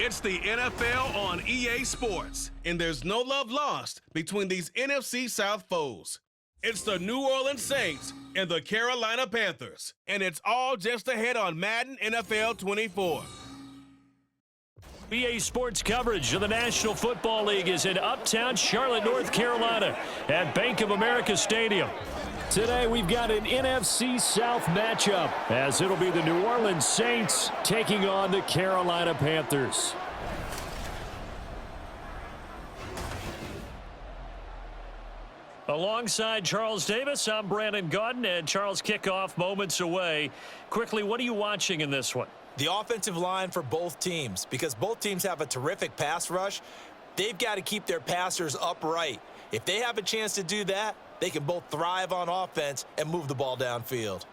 It's the NFL on EA Sports, and there's no love lost between these NFC South foes. It's the New Orleans Saints and the Carolina Panthers, and it's all just ahead on Madden NFL 24. EA Sports coverage of the National Football League is in uptown Charlotte, North Carolina at Bank of America Stadium. Today we've got an NFC South matchup as it'll be the New Orleans Saints taking on the Carolina Panthers. Alongside Charles Davis, I'm Brandon Gaudin, and Charles, kickoff moments away. Quickly, what are you watching in this one? The offensive line for both teams, because both teams have a terrific pass rush. They've got to keep their passers upright. If they have a chance to do that, they can both thrive on offense and move the ball downfield.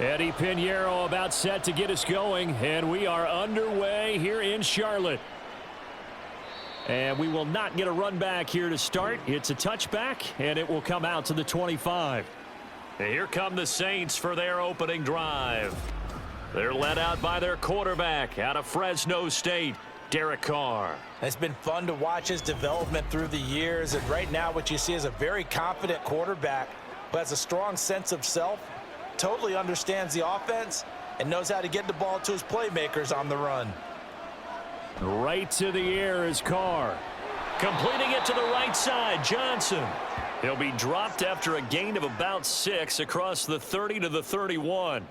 Eddie Pinheiro about set to get us going, and we are underway here in Charlotte. And we will not get a run back here to start. It's a touchback, and it will come out to the 25. And here come the Saints for their opening drive. They're led out by their quarterback out of Fresno State, Derek Carr. It's been fun to watch his development through the years, and right now what you see is a very confident quarterback who has a strong sense of self, totally understands the offense, and knows how to get the ball to his playmakers on the run. Right to the air is Carr. Completing it to the right side, Johnson. He'll be dropped after a gain of about 6 across the 30 to the 31.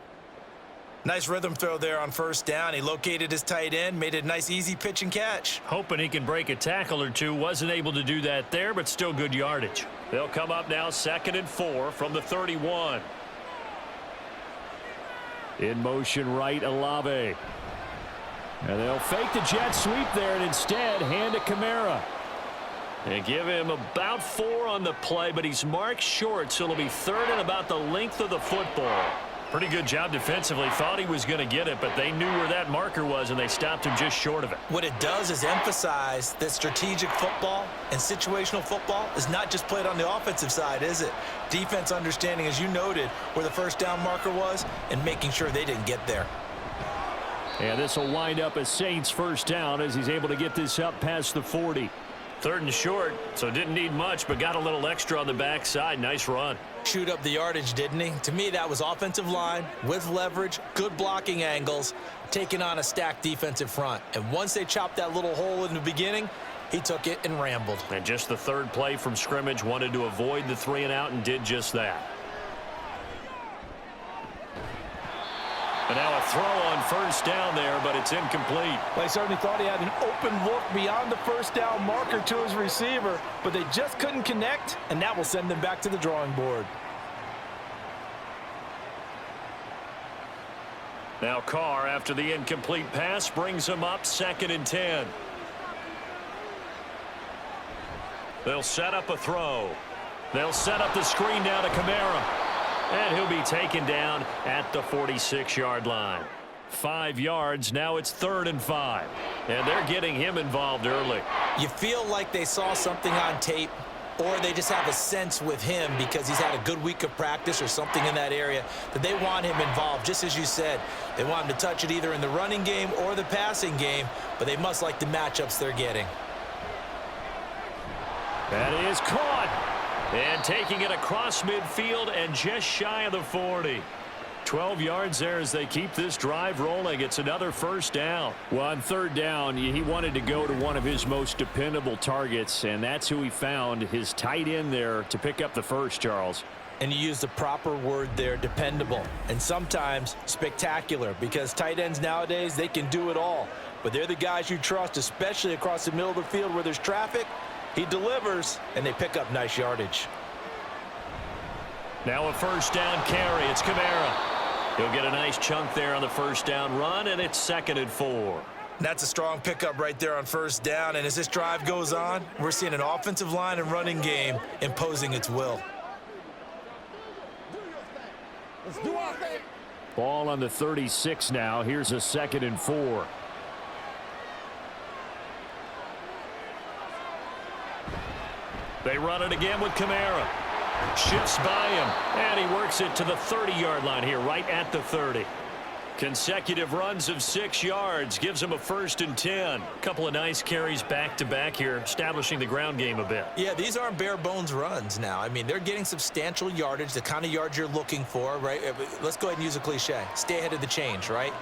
Nice rhythm throw there on first down. He located his tight end, made it a nice easy pitch and catch. Hoping he can break a tackle or two. Wasn't able to do that there, but still good yardage. They'll come up now 2nd and 4 from the 31. In motion right, Olave. And they'll fake the jet sweep there and instead hand to Kamara. And give him about 4 on the play, but he's marked short, so it'll be 3rd and about the length of the football. Pretty good job defensively. Thought he was going to get it, but they knew where that marker was, and they stopped him just short of it. What it does is emphasize that strategic football and situational football is not just played on the offensive side, is it? Defense understanding, as you noted, where the first down marker was and making sure they didn't get there. And this will wind up a Saints first down as he's able to get this up past the 40. 3rd and short, so didn't need much, but got a little extra on the backside. Nice run. Shoot up the yardage, didn't he? To me, that was offensive line with leverage, good blocking angles, taking on a stacked defensive front. And once they chopped that little hole in the beginning, he took it and rambled. And just the 3rd play from scrimmage, wanted to avoid the 3 and out and did just that. And now a throw on first down there, but it's incomplete. Well, he certainly thought he had an open look beyond the first down marker to his receiver, but they just couldn't connect, and that will send them back to the drawing board. Now Carr, after the incomplete pass, brings him up 2nd and 10. They'll set up a throw. They'll set up the screen down to Kamara. And he'll be taken down at the 46-yard line. 5 yards, now it's 3rd and 5. And they're getting him involved early. You feel like they saw something on tape, or they just have a sense with him because he's had a good week of practice or something in that area that they want him involved. Just as you said, they want him to touch it either in the running game or the passing game, but they must like the matchups they're getting. That is caught. And taking it across midfield and just shy of the 40. 12 yards there as they keep this drive rolling. It's another first down. Well, on 3rd down, he wanted to go to one of his most dependable targets, and that's who he found, his tight end there, to pick up the first, Charles. And you use the proper word there, dependable, and sometimes spectacular, because tight ends nowadays, they can do it all. but they're the guys you trust, especially across the middle of the field where there's traffic. He delivers, and they pick up nice yardage. Now a first down carry. It's Kamara. He'll get a nice chunk there on the first down run, and it's 2nd and 4. That's a strong pickup right there on first down, and as this drive goes on, we're seeing an offensive line and running game imposing its will. Ball on the 36 now. Here's a 2nd and 4. They run it again with Kamara. Shifts by him, and he works it to the 30-yard line here, right at the 30. Consecutive runs of 6 yards gives him a 1st and 10. Couple of nice carries back-to-back here, establishing the ground game a bit. Yeah, these aren't bare-bones runs now. I mean, they're getting substantial yardage, the kind of yards you're looking for, right? Let's go ahead and use a cliche. Stay ahead of the change, right?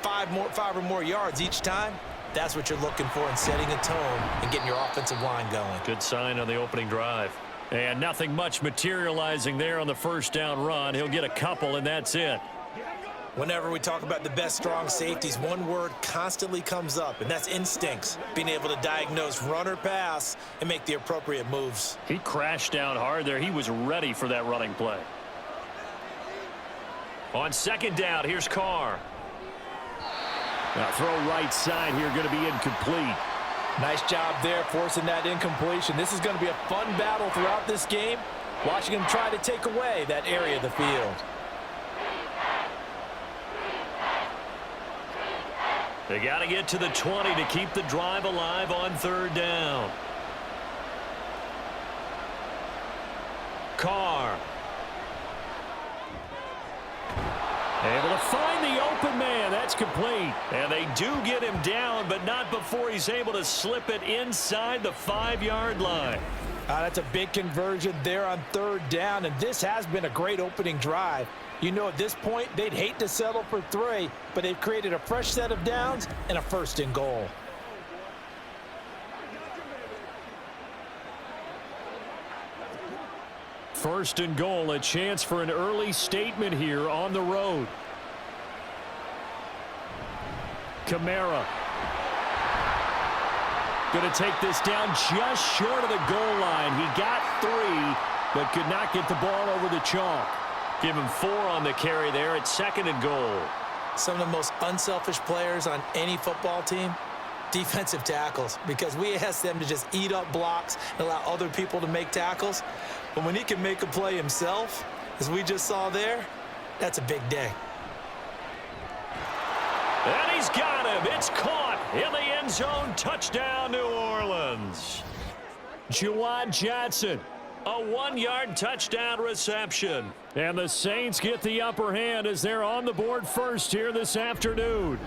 5 or more yards each time. That's what you're looking for in setting a tone and getting your offensive line going. Good sign on the opening drive. And nothing much materializing there on the first down run. He'll get a couple, and that's it. Whenever we talk about the best strong safeties, one word constantly comes up, and that's instincts. Being able to diagnose run or pass and make the appropriate moves. He crashed down hard there. He was ready for that running play. On 2nd down, here's Carr. Now throw right side here, going to be incomplete. Nice job there forcing that incompletion. This is going to be a fun battle throughout this game. Watching him try to take away that area of the field. They got to get to the 20 to keep the drive alive on 3rd down. Carr. Able to find the open man. That's complete. And they do get him down, but not before he's able to slip it inside the 5-yard line. That's a big conversion there on 3rd down, and this has been a great opening drive. You know, at this point, they'd hate to settle for 3, but they've created a fresh set of downs and a 1st and goal. First and goal, a chance for an early statement here on the road. Kamara. Going to take this down just short of the goal line. He got 3, but could not get the ball over the chalk. Give him 4 on the carry there at 2nd and goal. Some of the most unselfish players on any football team, defensive tackles, because we ask them to just eat up blocks and allow other people to make tackles. But when he can make a play himself, as we just saw there, that's a big day. And he's got him. It's caught in the end zone. Touchdown, New Orleans. Juwan Johnson, a 1-yard touchdown reception. And the Saints get the upper hand as they're on the board first here this afternoon.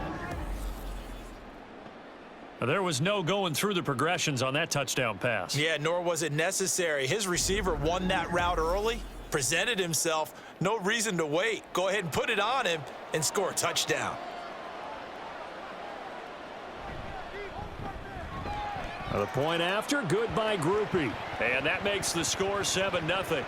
There was no going through the progressions on that touchdown pass. Yeah, nor was it necessary. His receiver won that route early, presented himself, no reason to wait. Go ahead and put it on him and score a touchdown. The point after, good by Groupie. And that makes the score 7-0.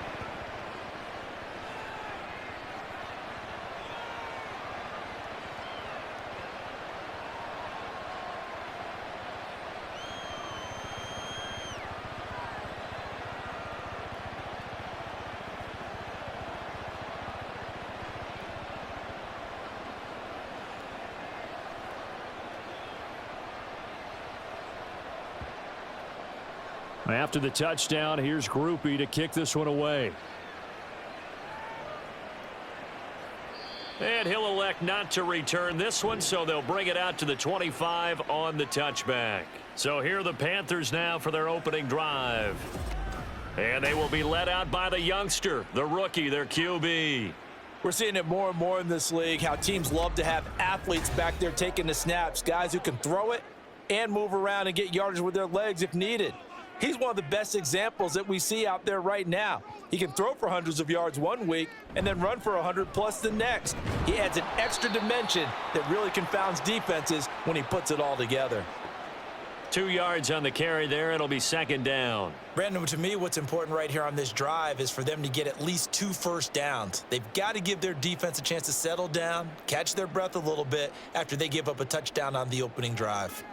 After the touchdown, here's Groupie to kick this one away. And he'll elect not to return this one, so they'll bring it out to the 25 on the touchback. So here are the Panthers now for their opening drive. And they will be led out by the youngster, the rookie, their QB. We're seeing it more and more in this league, how teams love to have athletes back there taking the snaps, guys who can throw it and move around and get yardage with their legs if needed. He's one of the best examples that we see out there right now. He can throw for hundreds of yards one week and then run for 100+ the next. He adds an extra dimension that really confounds defenses when he puts it all together. 2 yards on the carry there. It'll be second down. Brandon, to me, what's important right here on this drive is for them to get at least 2 first downs. They've got to give their defense a chance to settle down, catch their breath a little bit after they give up a touchdown on the opening drive.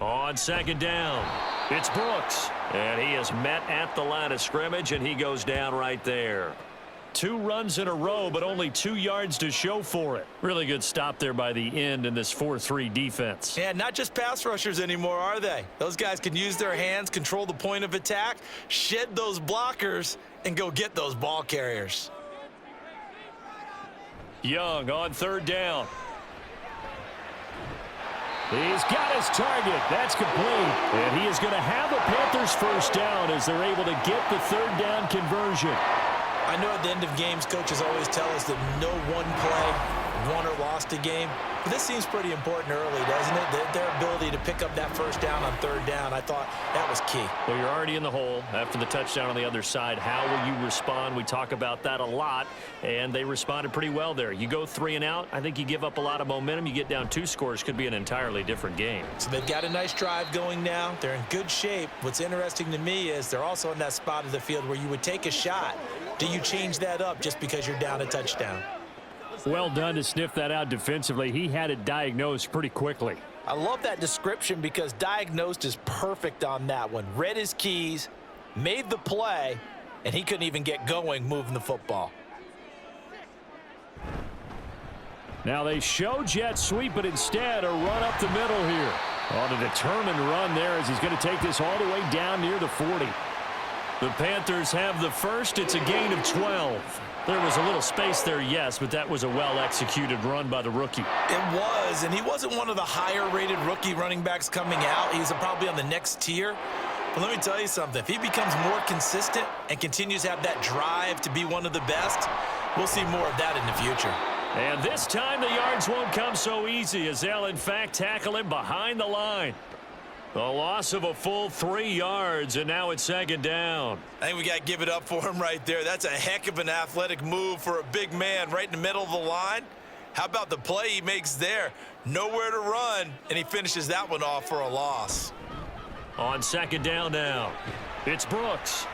On second down, it's Brooks. And he is met at the line of scrimmage, and he goes down right there. 2 runs in a row, but only 2 yards to show for it. Really good stop there by the end in this 4-3 defense. And not just pass rushers anymore, are they? Those guys can use their hands, control the point of attack, shed those blockers, and go get those ball carriers. Young on third down. He's got his target. That's complete. And he is going to have a Panthers first down as they're able to get the third down conversion. I know at the end of games, coaches always tell us that no one play won or lost a game. But this seems pretty important early, doesn't it? Their ability to pick up that first down on third down, I thought that was key. Well, you're already in the hole after the touchdown on the other side. How will you respond? We talk about that a lot, and they responded pretty well there. You go 3 and out, I think you give up a lot of momentum. You get down 2 scores, could be an entirely different game. So they've got a nice drive going now. They're in good shape. What's interesting to me is they're also in that spot of the field where you would take a shot. Do you change that up just because you're down a touchdown? Well done to sniff that out defensively. He had it diagnosed pretty quickly. I love that description because diagnosed is perfect on that one. Read his keys, made the play, and he couldn't even get going moving the football. Now they show jet sweep, but instead a run up the middle here. On a determined run there as he's going to take this all the way down near the 40. The Panthers have the first. It's a gain of 12. There was a little space there, yes, but that was a well-executed run by the rookie. It was, and he wasn't one of the higher-rated rookie running backs coming out. He's probably on the next tier. But let me tell you something. If he becomes more consistent and continues to have that drive to be one of the best, we'll see more of that in the future. And this time the yards won't come so easy as they'll, in fact, tackle him behind the line. The loss of a full 3 yards, and now it's second down. I think we got to give it up for him right there. That's a heck of an athletic move for a big man right in the middle of the line. How about the play he makes there? Nowhere to run, and he finishes that one off for a loss. On second down now, it's Brooks.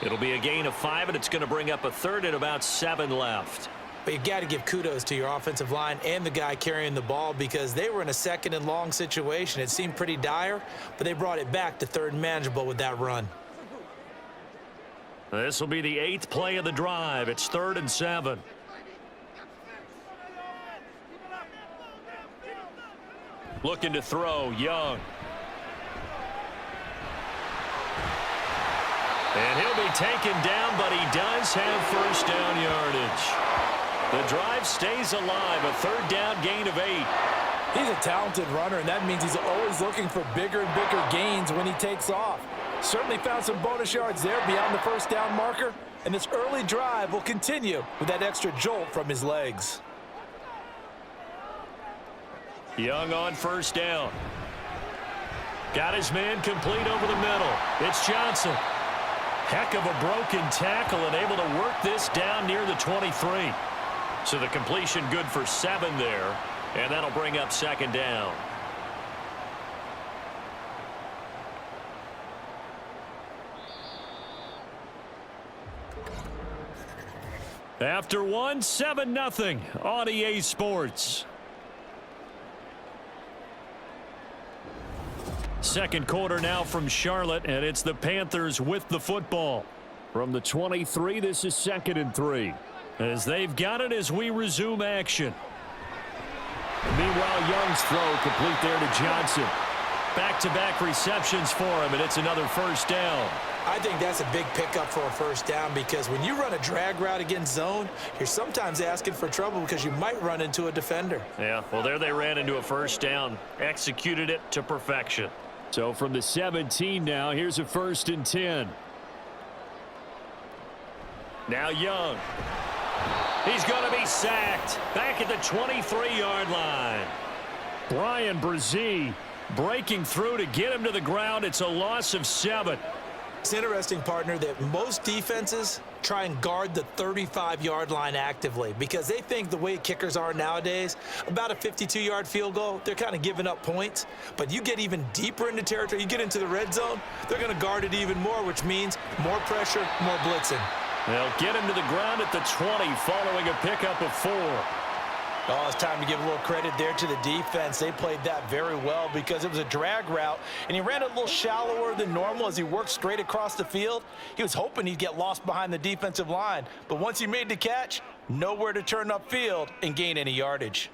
It'll be a gain of 5, and it's going to bring up a third and about 7 left. But you've got to give kudos to your offensive line and the guy carrying the ball because they were in a second and long situation. It seemed pretty dire, but they brought it back to third and manageable with that run. This will be the 8th play of the drive. It's 3rd and 7. Looking to throw, Young. And he'll be taken down, but he does have first down yardage. The drive stays alive, a 3rd down gain of 8. He's a talented runner, and that means he's always looking for bigger and bigger gains when he takes off. Certainly found some bonus yards there beyond the first down marker, and this early drive will continue with that extra jolt from his legs. Young on first down. Got his man complete over the middle. It's Johnson. Heck of a broken tackle and able to work this down near the 23. So the completion good for 7 there, and that'll bring up second down. After 1, 7-0 on EA Sports. Second quarter now from Charlotte, and it's the Panthers with the football. From the 23, this is 2nd and 3. As they've got it as we resume action. Meanwhile, Young's throw complete there to Johnson. Back-to-back receptions for him, and it's another first down. I think that's a big pickup for a first down because when you run a drag route against zone, you're sometimes asking for trouble because you might run into a defender. Yeah, well, there they ran into a first down. Executed it to perfection. So from the 17 now, here's a 1st and 10. Now Young. He's going to be sacked back at the 23-yard line. Brian Brzee breaking through to get him to the ground. It's a loss of 7. It's interesting, partner, that most defenses try and guard the 35-yard line actively because they think the way kickers are nowadays, about a 52-yard field goal, they're kind of giving up points. But you get even deeper into territory, you get into the red zone, they're going to guard it even more, which means more pressure, more blitzing. They'll get him to the ground at the 20 following a pickup of 4. Oh, it's time to give a little credit there to the defense. They played that very well because it was a drag route, and he ran a little shallower than normal as he worked straight across the field. He was hoping he'd get lost behind the defensive line, but once he made the catch, nowhere to turn upfield and gain any yardage.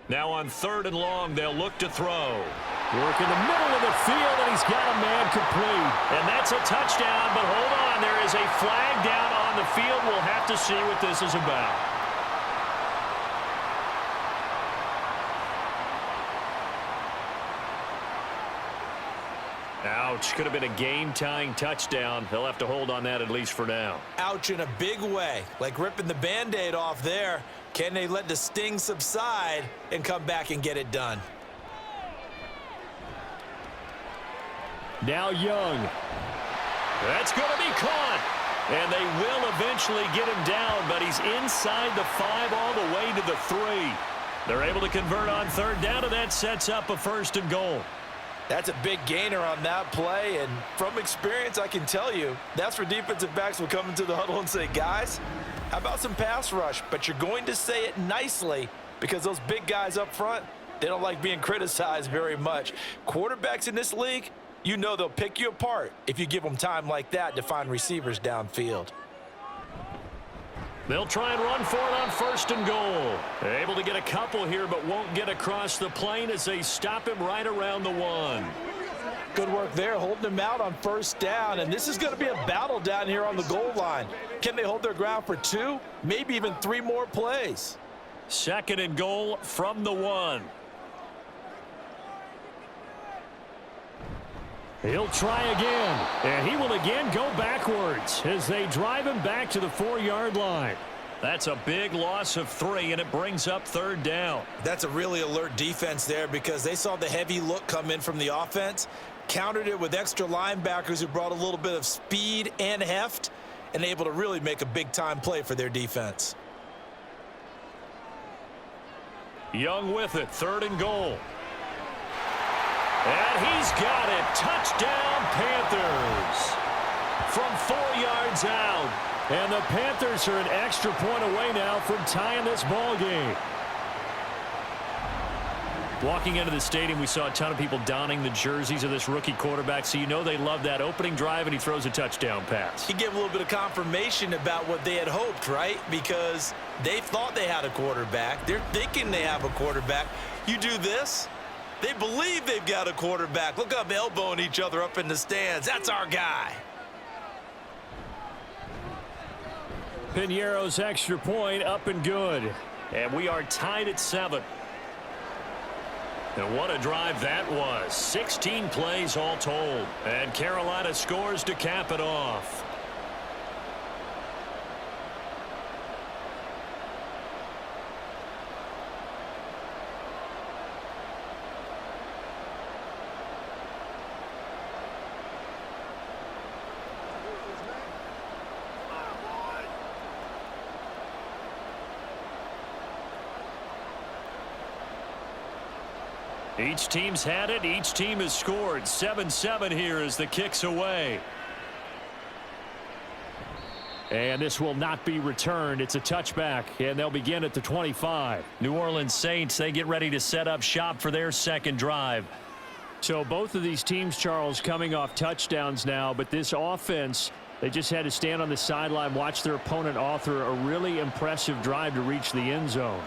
Now on 3rd and long, they'll look to throw. Work in the middle of the field, and he's got a man complete. And that's a touchdown, but hold on. There is a flag down on the field. We'll have to see what this is about. Ouch. Could have been a game-tying touchdown. They'll have to hold on that at least for now. Ouch in a big way, like ripping the Band-Aid off there. Can they let the sting subside and come back and get it done? Now Young. That's going to be caught. And they will eventually get him down, but he's inside the 5 all the way to the 3. They're able to convert on 3rd down, and that sets up a 1st and goal. That's a big gainer on that play, and from experience, I can tell you, that's where defensive backs will come into the huddle and say, guys, how about some pass rush? But you're going to say it nicely because those big guys up front, they don't like being criticized very much. Quarterbacks in this league, you know they'll pick you apart if you give them time like that to find receivers downfield. They'll try and run for it on 1st and goal. They're able to get a couple here, but won't get across the plane as they stop him right around the 1. Good work there, holding him out on 1st down, and this is going to be a battle down here on the goal line. Can they hold their ground for 2, maybe even 3 more plays? 2nd and goal from the 1. He'll try again, and he will again go backwards as they drive him back to the 4-yard line. That's a big loss of 3, and it brings up 3rd down. That's a really alert defense there because they saw the heavy look come in from the offense, countered it with extra linebackers who brought a little bit of speed and heft, and able to really make a big-time play for their defense. Young with it, 3rd and goal. And he's got it. Touchdown, Panthers. From 4 yards out. And the Panthers are an extra point away now from tying this ball game. Walking into the stadium, we saw a ton of people donning the jerseys of this rookie quarterback, so you know they love that opening drive, and he throws a touchdown pass. He gave a little bit of confirmation about what they had hoped, right? Because they thought they had a quarterback. They're thinking they have a quarterback. You do this, they believe they've got a quarterback. Look up, elbowing each other up in the stands. That's our guy. Piñeiro's extra point up and good. And we are tied at 7. And what a drive that was. 16 plays all told. And Carolina scores to cap it off. Each team's had it. Each team has scored. 7-7 here as the kick's away. And this will not be returned. It's a touchback, and they'll begin at the 25. New Orleans Saints, they get ready to set up shop for their second drive. So both of these teams, Charles, coming off touchdowns now, but this offense, they just had to stand on the sideline, watch their opponent author a really impressive drive to reach the end zone.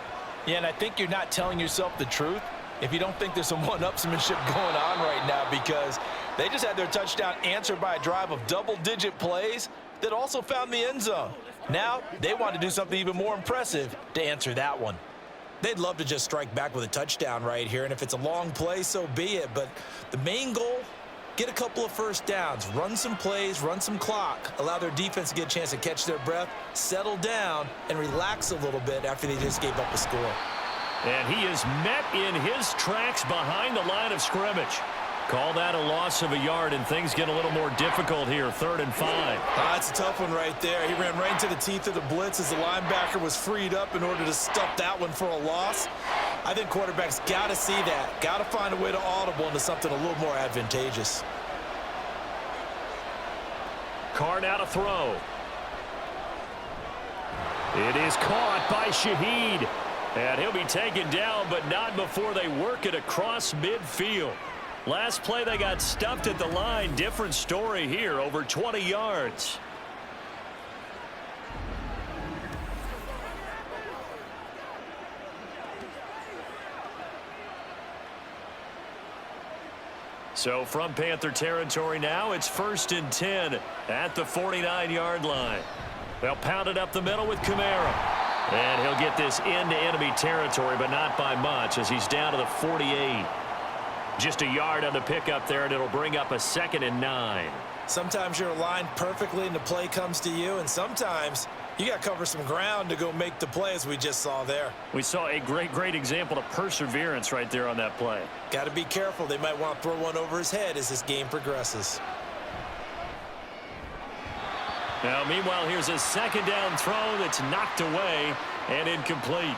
Yeah, and I think you're not telling yourself the truth if you don't think there's some one-upsmanship going on right now, because they just had their touchdown answered by a drive of double-digit plays that also found the end zone. Now they want to do something even more impressive to answer that one. They'd love to just strike back with a touchdown right here, and if it's a long play, so be it. But the main goal, get a couple of first downs, run some plays, run some clock, allow their defense to get a chance to catch their breath, settle down, and relax a little bit after they just gave up a score. And he is met in his tracks behind the line of scrimmage. Call that a loss of a yard, and things get a little more difficult here. 3rd and 5. That's a tough one right there. He ran right into the teeth of the blitz as the linebacker was freed up in order to stuff that one for a loss. I think quarterbacks got to see that. Got to find a way to audible into something a little more advantageous. Carr now to throw. It is caught by Shaheed. And he'll be taken down, but not before they work it across midfield. Last play, they got stuffed at the line. Different story here, over 20 yards. So from Panther territory now, it's 1st and 10 at the 49-yard line. They'll pound it up the middle with Kamara. And he'll get this into enemy territory, but not by much as he's down to the 48. Just a yard on the pickup there, and it'll bring up a 2nd and 9. Sometimes you're aligned perfectly and the play comes to you, and sometimes you got to cover some ground to go make the play, as we just saw there. We saw a great example of perseverance right there on that play. Got to be careful. They might want to throw one over his head as this game progresses. Now, meanwhile, here's a 2nd down throw that's knocked away and incomplete.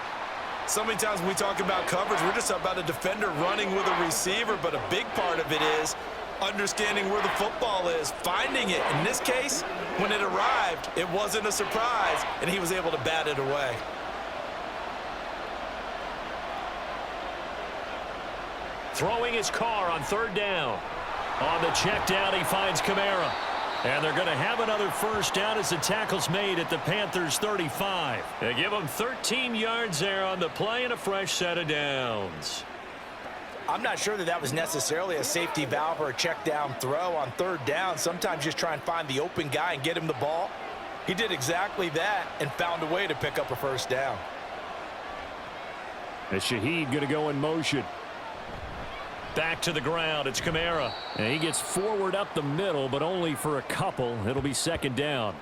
So many times when we talk about coverage, we're just about a defender running with a receiver, but a big part of it is understanding where the football is, finding it. In this case, when it arrived, it wasn't a surprise, and he was able to bat it away. Throwing his Carr on 3rd down. On the check down, he finds Kamara. And they're going to have another 1st down as the tackle's made at the Panthers' 35. They give them 13 yards there on the play and a fresh set of downs. I'm not sure that was necessarily a safety valve or a check down throw on 3rd down. Sometimes just try and find the open guy and get him the ball. He did exactly that and found a way to pick up a 1st down. As Shaheed going to go in motion. Back to the ground. It's Kamara. And he gets forward up the middle, but only for a couple. It'll be 2nd down.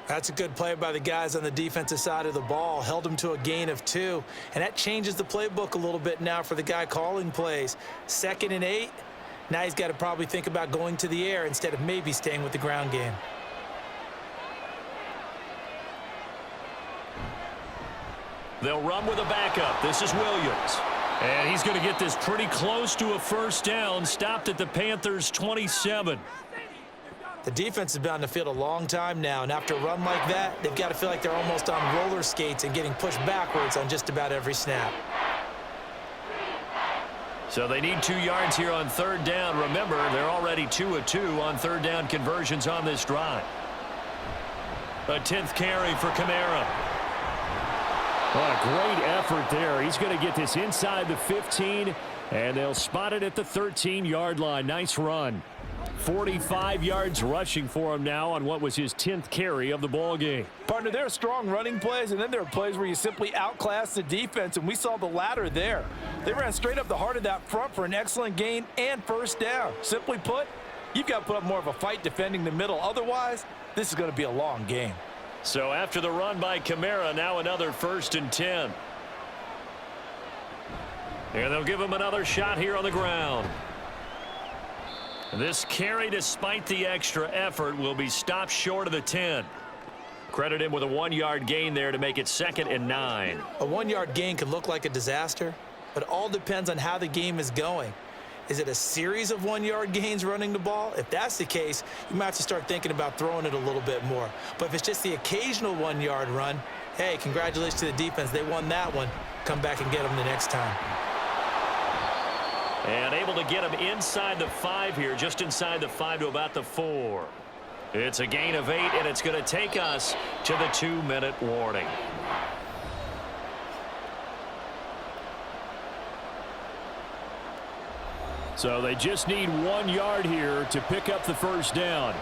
That's a good play by the guys on the defensive side of the ball. Held him to a gain of 2. And that changes the playbook a little bit now for the guy calling plays. 2nd and 8. Now he's got to probably think about going to the air instead of maybe staying with the ground game. They'll run with a backup. This is Williams. And he's going to get this pretty close to a 1st down. Stopped at the Panthers' 27. The defense has been on the field a long time now, and after a run like that, they've got to feel like they're almost on roller skates and getting pushed backwards on just about every snap. So they need 2 yards here on 3rd down. Remember, they're already 2 of 2 on 3rd down conversions on this drive. A 10th carry for Kamara. What a great effort there. He's going to get this inside the 15, and they'll spot it at the 13-yard line. Nice run. 45 yards rushing for him now on what was his 10th carry of the ball game. Partner, there are strong running plays, and then there are plays where you simply outclass the defense, and we saw the latter there. They ran straight up the heart of that front for an excellent gain and 1st down. Simply put, you've got to put up more of a fight defending the middle. Otherwise, this is going to be a long game. So after the run by Kamara, now another 1st and 10. And they'll give him another shot here on the ground. This carry, despite the extra effort, will be stopped short of the 10. Credit him with a 1-yard gain there to make it 2nd and 9. A 1-yard gain could look like a disaster, but it all depends on how the game is going. Is it a series of 1-yard gains running the ball? If that's the case, you might have to start thinking about throwing it a little bit more. But if it's just the occasional 1-yard run, hey, congratulations to the defense. They won that one. Come back and get them the next time. And able to get him inside the 5 here, just inside the 5 to about the 4. It's a gain of 8, and it's going to take us to the 2-minute warning. So they just need 1 yard here to pick up the 1st down.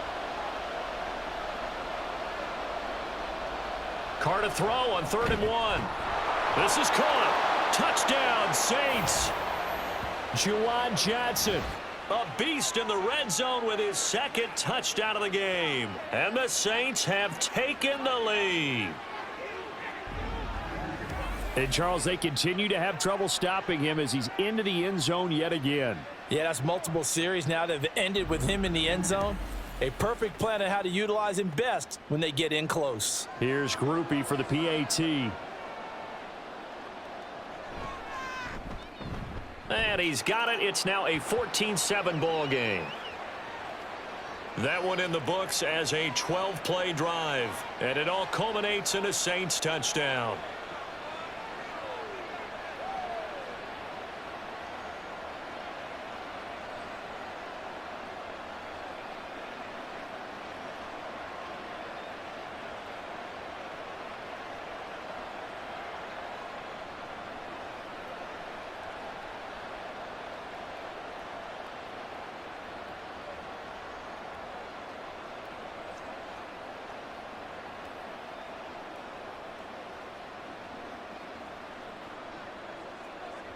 Carr to throw on 3rd and 1. This is caught. Touchdown, Saints. Juwan Johnson, a beast in the red zone with his 2nd touchdown of the game. And the Saints have taken the lead. And, Charles, they continue to have trouble stopping him as he's into the end zone yet again. Yeah, that's multiple series now that have ended with him in the end zone. A perfect plan on how to utilize him best when they get in close. Here's Groupie for the PAT. And he's got it. It's now a 14-7 ball game. That one in the books as a 12-play drive. And it all culminates in a Saints touchdown.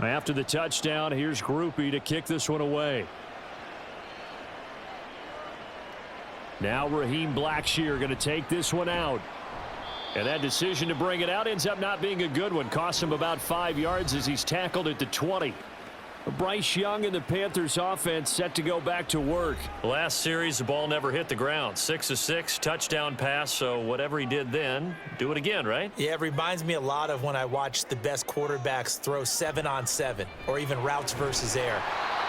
After the touchdown, here's Groupie to kick this one away. Now Raheem Blackshear going to take this one out. And that decision to bring it out ends up not being a good one. Costs him about 5 yards as he's tackled at the 20. Bryce Young and the Panthers offense set to go back to work. Last series, the ball never hit the ground. 6 of 6, touchdown pass, so whatever he did then, do it again, right? Yeah, it reminds me a lot of when I watch the best quarterbacks throw 7-on-7 or even routes versus air.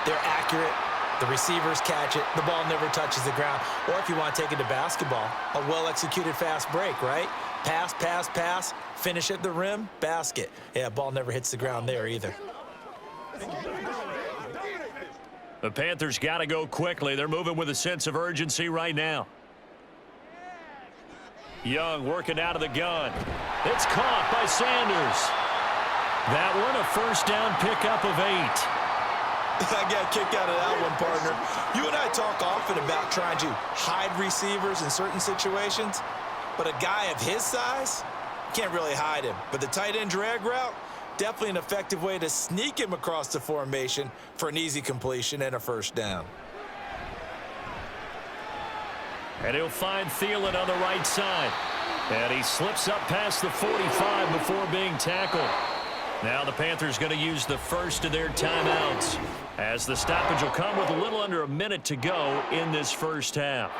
They're accurate. The receivers catch it. The ball never touches the ground. Or if you want to take it to basketball, a well-executed fast break, right? Pass, pass, pass, finish at the rim, basket. Yeah, ball never hits the ground there either. The Panthers got to go quickly. They're moving with a sense of urgency right now. Young working out of the gun. It's caught by Sanders. That one a first down pickup of 8. I got a kick out of that one, partner. You and I talk often about trying to hide receivers in certain situations, but a guy of his size, can't really hide him. But the tight end drag route, definitely an effective way to sneak him across the formation for an easy completion and a first down. And he'll find Thielen on the right side. And he slips up past the 45 before being tackled. Now the Panthers going to use the first of their timeouts, as the stoppage will come with a little under a minute to go in this first half.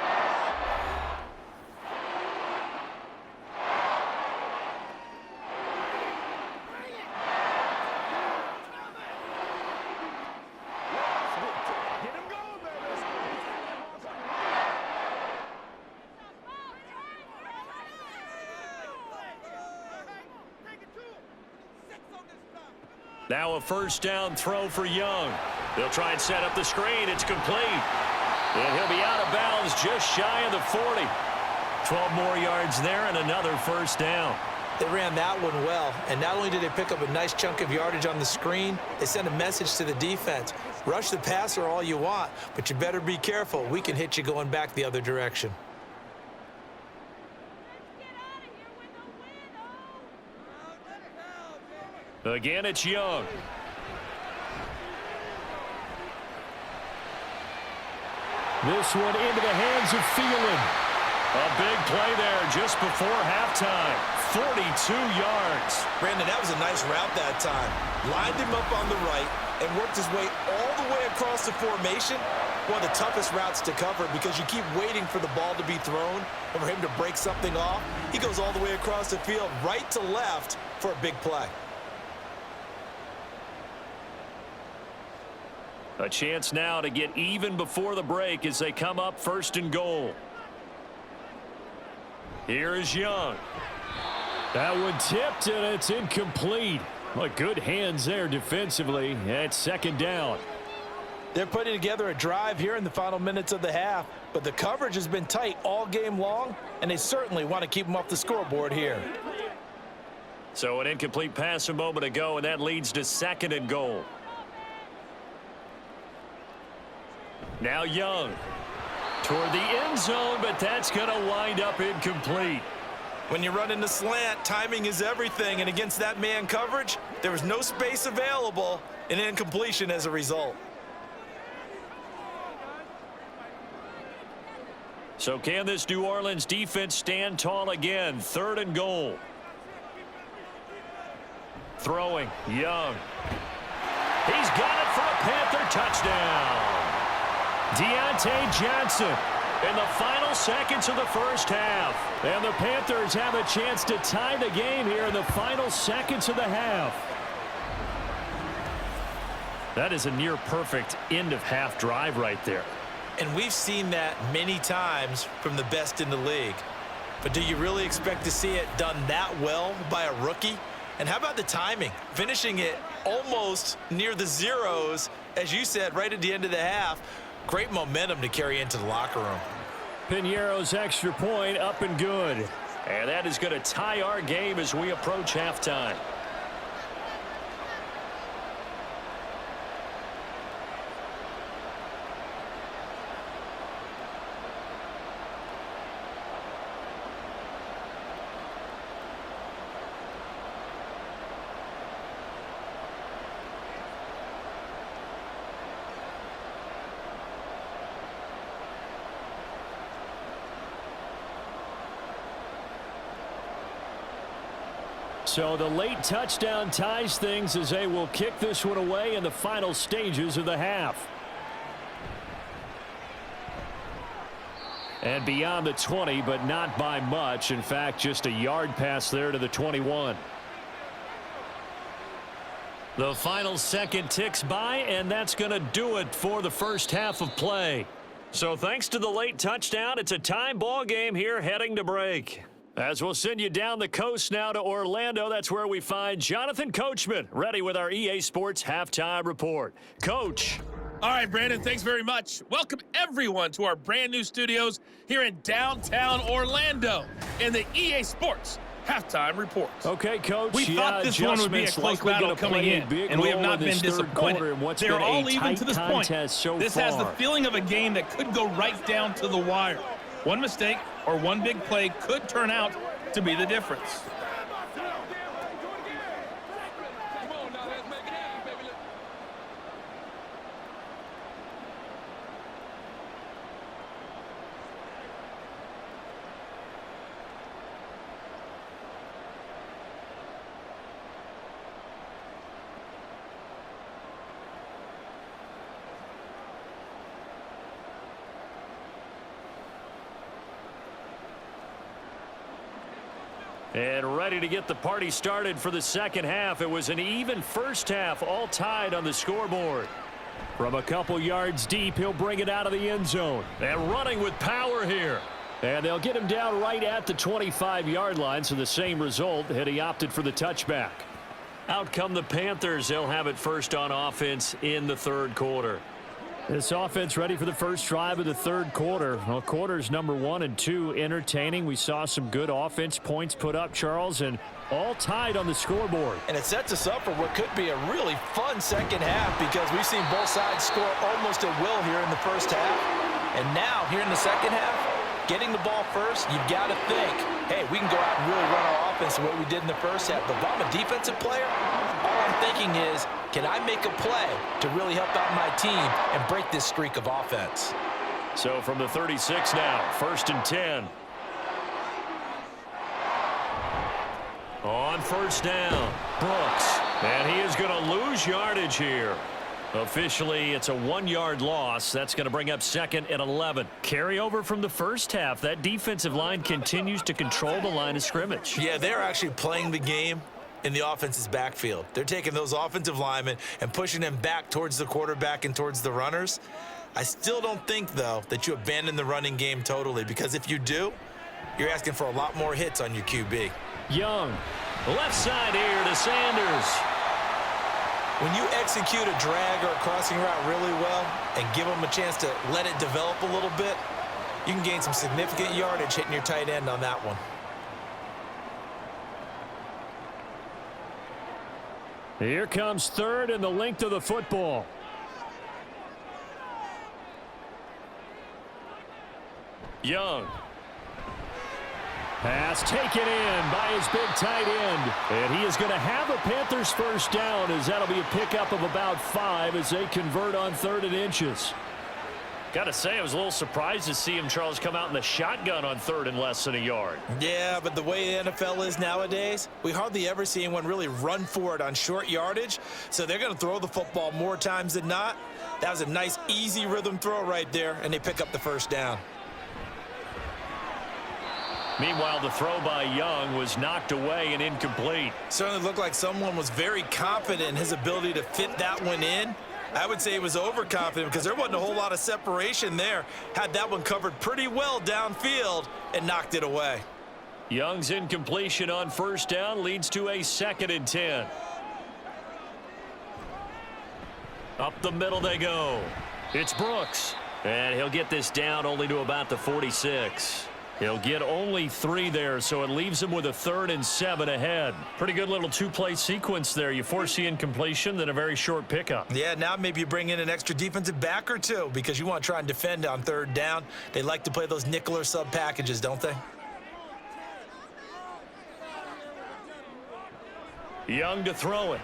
Now a first down throw for Young. They'll try and set up the screen. It's complete. And he'll be out of bounds just shy of the 40. 12 more yards there and another first down. They ran that one well, and not only did they pick up a nice chunk of yardage on the screen, they sent a message to the defense. Rush the passer all you want, but you better be careful. We can hit you going back the other direction. Again, it's Young. This one into the hands of Thielen. A big play there just before halftime. 42 yards. Brandon, that was a nice route that time. Lined him up on the right and worked his way all the way across the formation. One of the toughest routes to cover because you keep waiting for the ball to be thrown and for him to break something off. He goes all the way across the field, right to left, for a big play. A chance now to get even before the break as they come up 1st and goal. Here is Young. That one tipped, and it's incomplete. Well, good hands there defensively at 2nd down. They're putting together a drive here in the final minutes of the half, but the coverage has been tight all game long, and they certainly want to keep them off the scoreboard here. So an incomplete pass a moment ago, and that leads to 2nd and goal. Now Young toward the end zone, but that's going to wind up incomplete. When you run in the slant, timing is everything, and against that man coverage, there was no space available, and incompletion as a result. So can this New Orleans defense stand tall again? 3rd and goal. Throwing, Young. He's got it for a Panther touchdown. Deontay Johnson in the final seconds of the first half. And the Panthers have a chance to tie the game here in the final seconds of the half. That is a near-perfect end-of-half drive right there. And we've seen that many times from the best in the league. But do you really expect to see it done that well by a rookie? And how about the timing? Finishing it almost near the zeros, as you said, right at the end of the half. Great momentum to carry into the locker room. Piñeiro's extra point up and good. And that is going to tie our game as we approach halftime. So the late touchdown ties things as they will kick this one away in the final stages of the half. And beyond the 20, but not by much. In fact, just a yard pass there to the 21. The final second ticks by, and that's going to do it for the first half of play. So thanks to the late touchdown, it's a time ball game here heading to break. As we'll send you down the coast now to Orlando, that's where we find Jonathan Coachman, ready with our EA Sports Halftime Report. Coach. All right, Brandon, thanks very much. Welcome, everyone, to our brand-new studios here in downtown Orlando in the EA Sports Halftime Report. Okay, Coach. We thought this one would be a close battle coming in, and we have not been disappointed. They're all even to this point. This has the feeling of a game that could go right down to the wire. One mistake or one big play could turn out to be the difference. And ready to get the party started for the second half. It was an even first half, all tied on the scoreboard. From a couple yards deep, he'll bring it out of the end zone. And running with power here. And they'll get him down right at the 25-yard line, so the same result had he opted for the touchback. Out come the Panthers. They'll have it first on offense in the third quarter. This offense ready for the first drive of the third quarter. Well, quarters number 1 and 2 entertaining. We saw some good offense points put up, Charles, and all tied on the scoreboard. And it sets us up for what could be a really fun second half because we've seen both sides score almost at will here in the first half. And now, here in the second half, getting the ball first, you've got to think, hey, we can go out and really run our offense the way we did in the first half. But if I'm a defensive player, all I'm thinking is, can I make a play to really help out my team and break this streak of offense? So from the 36 now, 1st and 10. On first down, Brooks. And he is going to lose yardage here. Officially, it's a 1-yard loss. That's going to bring up 2nd and 11. Carryover from the first half. That defensive line continues to control the line of scrimmage. Yeah, they're actually playing the game in the offense's backfield. They're taking those offensive linemen and pushing them back towards the quarterback and towards the runners. I still don't think, though, that you abandon the running game totally, because if you do, you're asking for a lot more hits on your QB. Young, left side here to Sanders. When you execute a drag or a crossing route really well and give them a chance to let it develop a little bit, you can gain some significant yardage hitting your tight end on that one. Here comes 3rd and the length of the football. Young. Pass taken in by his big tight end. And he is going to have a Panthers first down, as that'll be a pickup of about 5 as they convert on 3rd and inches. Got to say, I was a little surprised to see him, Charles, come out in the shotgun on 3rd and less than a yard. Yeah, but the way the NFL is nowadays, we hardly ever see anyone really run for it on short yardage. So they're going to throw the football more times than not. That was a nice, easy rhythm throw right there, and they pick up the first down. Meanwhile, the throw by Young was knocked away and incomplete. Certainly looked like someone was very confident in his ability to fit that one in. I would say he was overconfident because there wasn't a whole lot of separation there. Had that one covered pretty well downfield and knocked it away. Young's incompletion on first down leads to a 2nd and 10. Up the middle they go. It's Brooks. And he'll get this down only to about the 46. He'll get only 3 there, so it leaves him with a 3rd and 7 ahead. Pretty good little 2-play sequence there. You force the incompletion, then a very short pickup. Yeah, now maybe you bring in an extra defensive back or two because you want to try and defend on 3rd down. They like to play those nickel or sub packages, don't they? Young to throw it.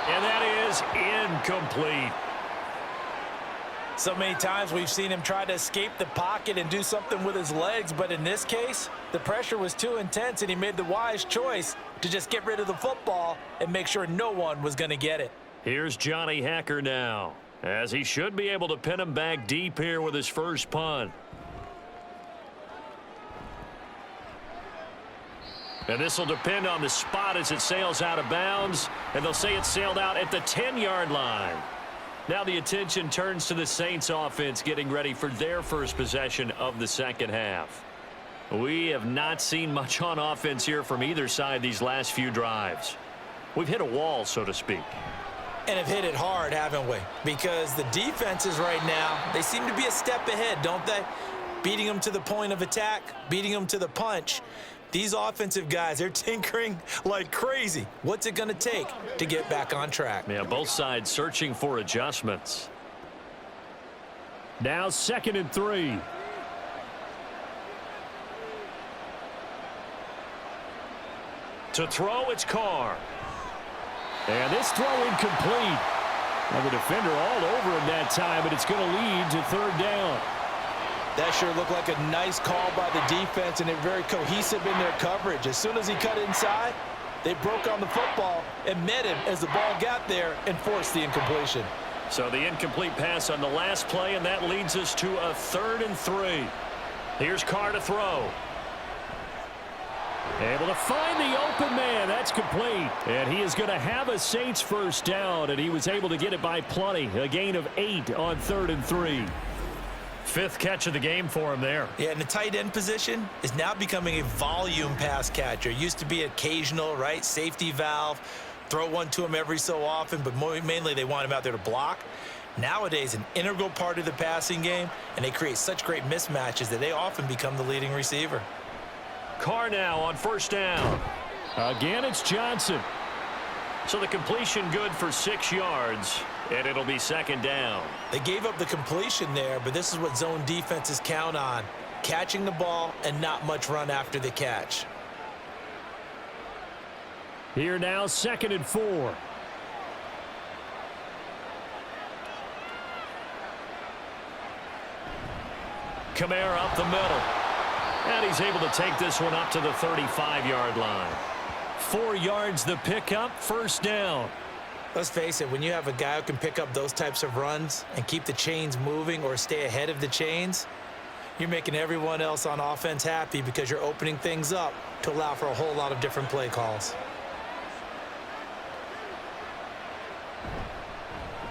And that is incomplete. So many times we've seen him try to escape the pocket and do something with his legs, but in this case, the pressure was too intense and he made the wise choice to just get rid of the football and make sure no one was going to get it. Here's Johnny Hacker now, as he should be able to pin him back deep here with his first punt. And this will depend on the spot as it sails out of bounds, and they'll say it sailed out at the 10-yard line. Now the attention turns to the Saints offense getting ready for their first possession of the second half. We have not seen much on offense here from either side these last few drives. We've hit a wall, so to speak. And have hit it hard, haven't we? Because the defenses right now, they seem to be a step ahead, don't they? Beating them to the point of attack, beating them to the punch. These offensive guys, they're tinkering like crazy. What's it going to take to get back on track? Yeah, both sides searching for adjustments. Now 2nd and 3. To throw, it's Carr. And this throw incomplete. Well, the defender all over him that time, but it's going to lead to 3rd down. That sure looked like a nice call by the defense, and they're very cohesive in their coverage. As soon as he cut inside, they broke on the football and met him as the ball got there and forced the incompletion. So the incomplete pass on the last play, and that leads us to a 3rd and 3. Here's Carr to throw. Able to find the open man. That's complete. And he is going to have a Saints first down, and he was able to get it by plenty. A gain of 8 on 3rd and 3. 5th catch of the game for him there. Yeah, and the tight end position is now becoming a volume pass catcher. Used to be occasional, right? Safety valve. Throw one to him every so often, but mainly they want him out there to block. Nowadays, an integral part of the passing game, and they create such great mismatches that they often become the leading receiver. Carr now on first down. Again, it's Johnson. So the completion good for 6 yards, and it'll be 2nd down. They gave up the completion there, but this is what zone defenses count on. Catching the ball and not much run after the catch. Here now, 2nd and 4. Kamara up the middle. And he's able to take this one up to the 35-yard line. 4 yards the pickup, first down. Let's face it, when you have a guy who can pick up those types of runs and keep the chains moving or stay ahead of the chains, you're making everyone else on offense happy because you're opening things up to allow for a whole lot of different play calls.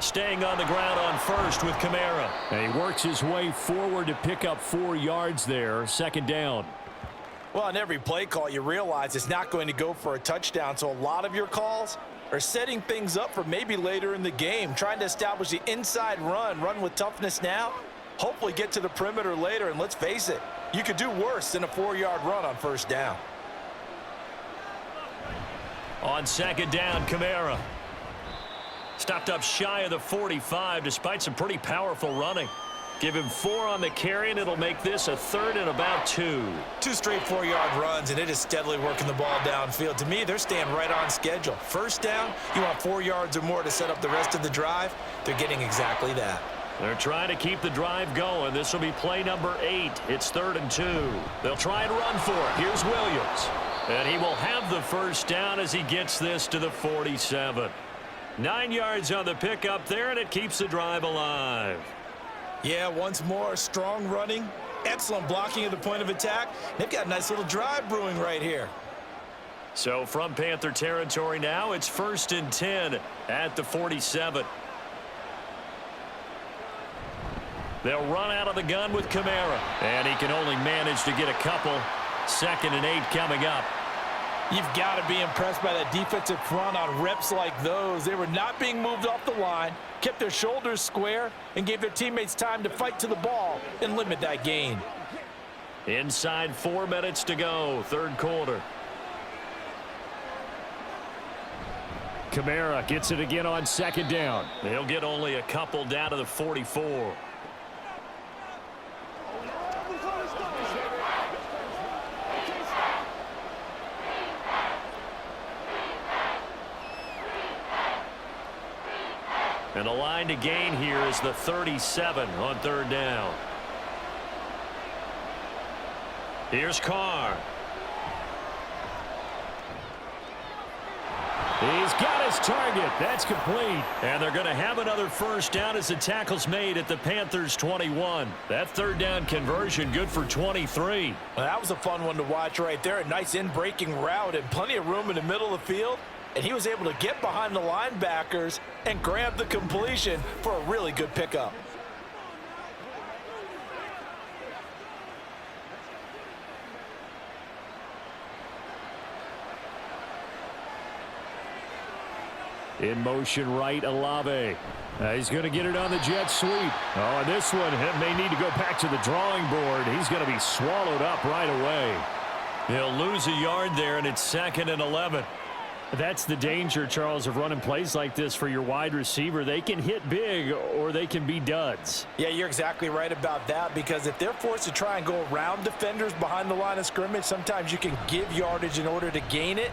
Staying on the ground on first with Kamara. And he works his way forward to pick up 4 yards there, 2nd down. Well, on every play call, you realize it's not going to go for a touchdown, so a lot of your calls are setting things up for maybe later in the game, trying to establish the inside run with toughness now, hopefully get to the perimeter later, and let's face it, you could do worse than a 4-yard run on first down. On 2nd down, Kamara. Stopped up shy of the 45 despite some pretty powerful running. Give him 4 on the carry, and it'll make this a 3rd and about 2. 2 straight 4-yard runs, and it is steadily working the ball downfield. To me, they're staying right on schedule. First down, you want 4 yards or more to set up the rest of the drive. They're getting exactly that. They're trying to keep the drive going. This will be play number 8. It's 3rd and 2. They'll try and run for it. Here's Williams. And he will have the first down as he gets this to the 47. 9 yards on the pickup there, and it keeps the drive alive. Yeah, once more, strong running, excellent blocking at the point of attack. They've got a nice little drive brewing right here. So from Panther territory now, it's 1st and 10 at the 47. They'll run out of the gun with Kamara, and he can only manage to get a couple. 2nd and 8 coming up. You've got to be impressed by that defensive front on reps like those. They were not being moved off the line, kept their shoulders square, and gave their teammates time to fight to the ball and limit that gain. Inside 4 minutes to go, 3rd quarter. Kamara gets it again on 2nd down. He'll get only a couple down to the 44. And the line to gain here is the 37 on 3rd down. Here's Carr. He's got his target. That's complete. And they're going to have another first down as the tackle's made at the Panthers 21. That 3rd down conversion good for 23. Well, that was a fun one to watch right there. A nice in-breaking route and plenty of room in the middle of the field. And he was able to get behind the linebackers and grab the completion for a really good pickup. In motion right, Olave. He's going to get it on the jet sweep. Oh, and this one may need to go back to the drawing board. He's going to be swallowed up right away. He'll lose a yard there, and it's 2nd and 11. That's the danger, Charles, of running plays like this for your wide receiver. They can hit big or they can be duds. Yeah, you're exactly right about that, because if they're forced to try and go around defenders behind the line of scrimmage, sometimes you can give yardage in order to gain it.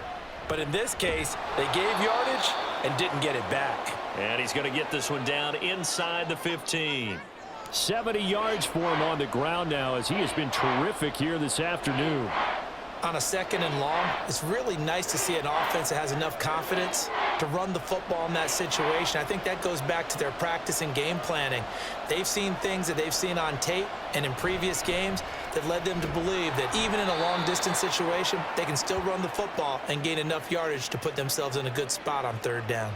But in this case, they gave yardage and didn't get it back. And he's going to get this one down inside the 15. 70 yards for him on the ground now, as he has been terrific here this afternoon. On a 2nd and long, it's really nice to see an offense that has enough confidence to run the football in that situation. I think that goes back to their practice and game planning. They've seen things that they've seen on tape and in previous games that led them to believe that even in a long-distance situation, they can still run the football and gain enough yardage to put themselves in a good spot on 3rd down.